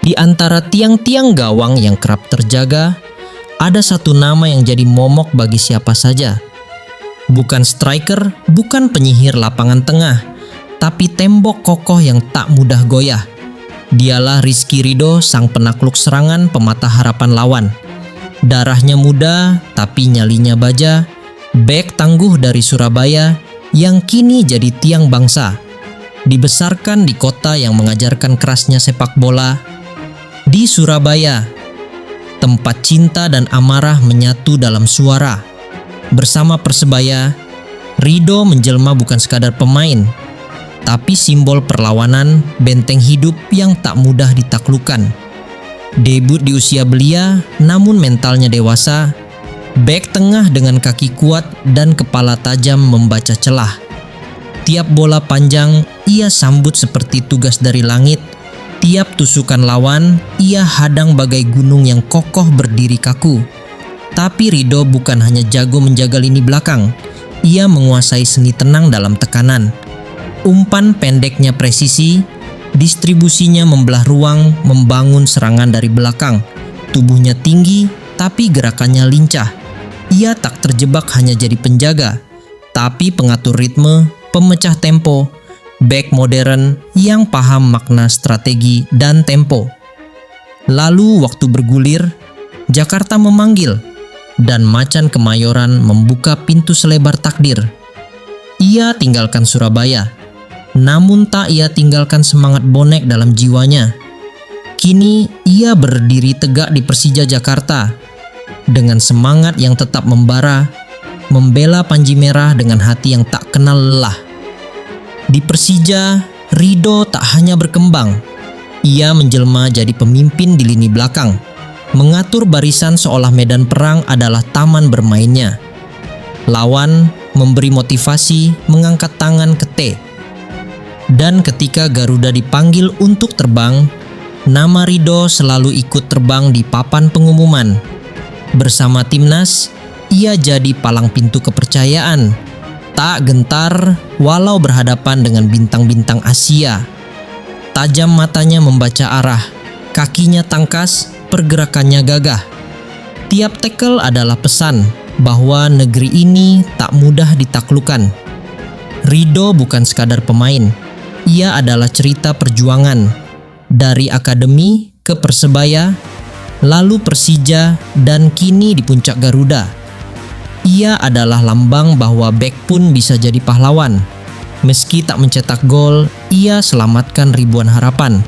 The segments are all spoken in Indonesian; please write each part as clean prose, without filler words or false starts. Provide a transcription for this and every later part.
Di antara tiang-tiang gawang yang kerap terjaga, ada satu nama yang jadi momok bagi siapa saja. Bukan striker, bukan penyihir lapangan tengah, tapi tembok kokoh yang tak mudah goyah. Dialah Rizky Ridho, sang penakluk serangan pematah harapan lawan. Darahnya muda, tapi nyalinya baja. Bek tangguh dari Surabaya yang kini jadi tiang bangsa. Dibesarkan di kota yang mengajarkan kerasnya sepak bola. Di Surabaya, tempat cinta dan amarah menyatu dalam suara. Bersama Persebaya, Ridho menjelma bukan sekadar pemain, tapi simbol perlawanan, benteng hidup yang tak mudah ditaklukkan. Debut di usia belia, namun mentalnya dewasa. Bek tengah dengan kaki kuat dan kepala tajam membaca celah. Tiap bola panjang, ia sambut seperti tugas dari langit. Tiap tusukan lawan, ia hadang bagai gunung yang kokoh berdiri kaku. Tapi Ridho bukan hanya jago menjaga lini belakang, ia menguasai seni tenang dalam tekanan. Umpan pendeknya presisi, distribusinya membelah ruang, membangun serangan dari belakang. Tubuhnya tinggi, tapi gerakannya lincah. Ia tak terjebak hanya jadi penjaga, tapi pengatur ritme, pemecah tempo, bek modern yang paham makna strategi dan tempo. Lalu waktu bergulir, Jakarta memanggil, dan macan Kemayoran membuka pintu selebar takdir. Ia tinggalkan Surabaya, namun tak ia tinggalkan semangat bonek dalam jiwanya. Kini ia berdiri tegak di Persija Jakarta, dengan semangat yang tetap membara, membela Panji Merah dengan hati yang tak kenal lelah. Di Persija, Ridho tak hanya berkembang, ia menjelma jadi pemimpin di lini belakang, mengatur barisan seolah medan perang adalah taman bermainnya. Lawan memberi motivasi, mengangkat tangan ke T. Dan ketika Garuda dipanggil untuk terbang, nama Ridho selalu ikut terbang di papan pengumuman. Bersama timnas, ia jadi palang pintu kepercayaan. Tak gentar walau berhadapan dengan bintang-bintang Asia. Tajam matanya membaca arah, kakinya tangkas, pergerakannya gagah. Tiap tackle adalah pesan bahwa negeri ini tak mudah ditaklukkan. Ridho bukan sekadar pemain, ia adalah cerita perjuangan. Dari akademi ke Persebaya, lalu Persija, dan kini di puncak Garuda. Ia adalah lambang bahwa bek pun bisa jadi pahlawan. Meski tak mencetak gol, ia selamatkan ribuan harapan.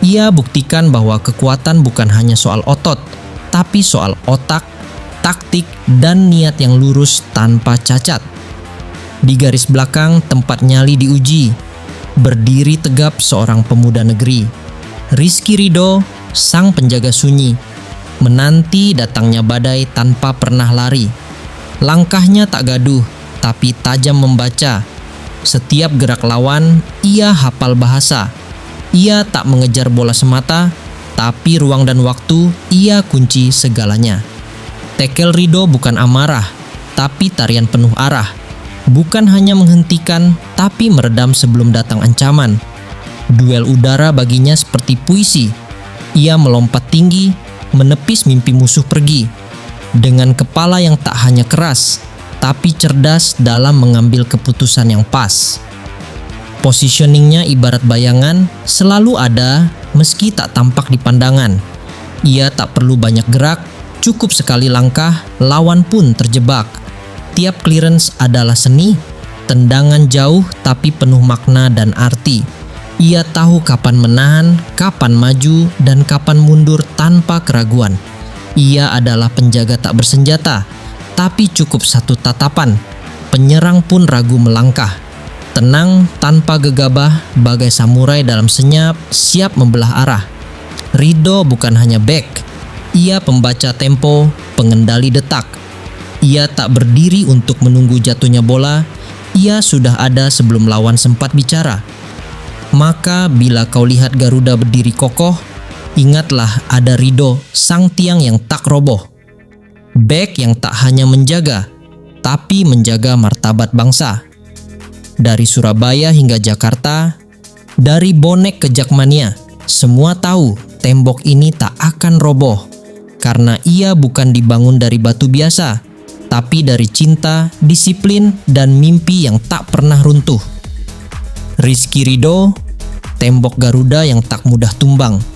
Ia buktikan bahwa kekuatan bukan hanya soal otot, tapi soal otak, taktik, dan niat yang lurus tanpa cacat. Di garis belakang tempat nyali diuji, berdiri tegap seorang pemuda negeri. Rizky Ridho, sang penjaga sunyi, menanti datangnya badai tanpa pernah lari. Langkahnya tak gaduh, tapi tajam membaca. Setiap gerak lawan, ia hafal bahasa. Ia tak mengejar bola semata, tapi ruang dan waktu, ia kunci segalanya. Tackle Ridho bukan amarah, tapi tarian penuh arah. Bukan hanya menghentikan, tapi meredam sebelum datang ancaman. Duel udara baginya seperti puisi. Ia melompat tinggi, menepis mimpi musuh pergi. Dengan kepala yang tak hanya keras, tapi cerdas dalam mengambil keputusan yang pas. Positioningnya ibarat bayangan, selalu ada meski tak tampak di pandangan. Ia tak perlu banyak gerak, cukup sekali langkah, lawan pun terjebak. Tiap clearance adalah seni, tendangan jauh tapi penuh makna dan arti. Ia tahu kapan menahan, kapan maju, dan kapan mundur tanpa keraguan. Ia adalah penjaga tak bersenjata, tapi cukup satu tatapan. Penyerang pun ragu melangkah. Tenang tanpa gegabah, bagai samurai dalam senyap, siap membelah arah. Ridho bukan hanya bek, ia pembaca tempo, pengendali detak. Ia tak berdiri untuk menunggu jatuhnya bola, ia sudah ada sebelum lawan sempat bicara. Maka bila kau lihat Garuda berdiri kokoh, ingatlah ada Ridho, sang tiang yang tak roboh. Bek yang tak hanya menjaga, tapi menjaga martabat bangsa. Dari Surabaya hingga Jakarta, dari bonek ke Jakmania, semua tahu tembok ini tak akan roboh karena ia bukan dibangun dari batu biasa, tapi dari cinta, disiplin, dan mimpi yang tak pernah runtuh. Rizky Ridho, tembok Garuda yang tak mudah tumbang.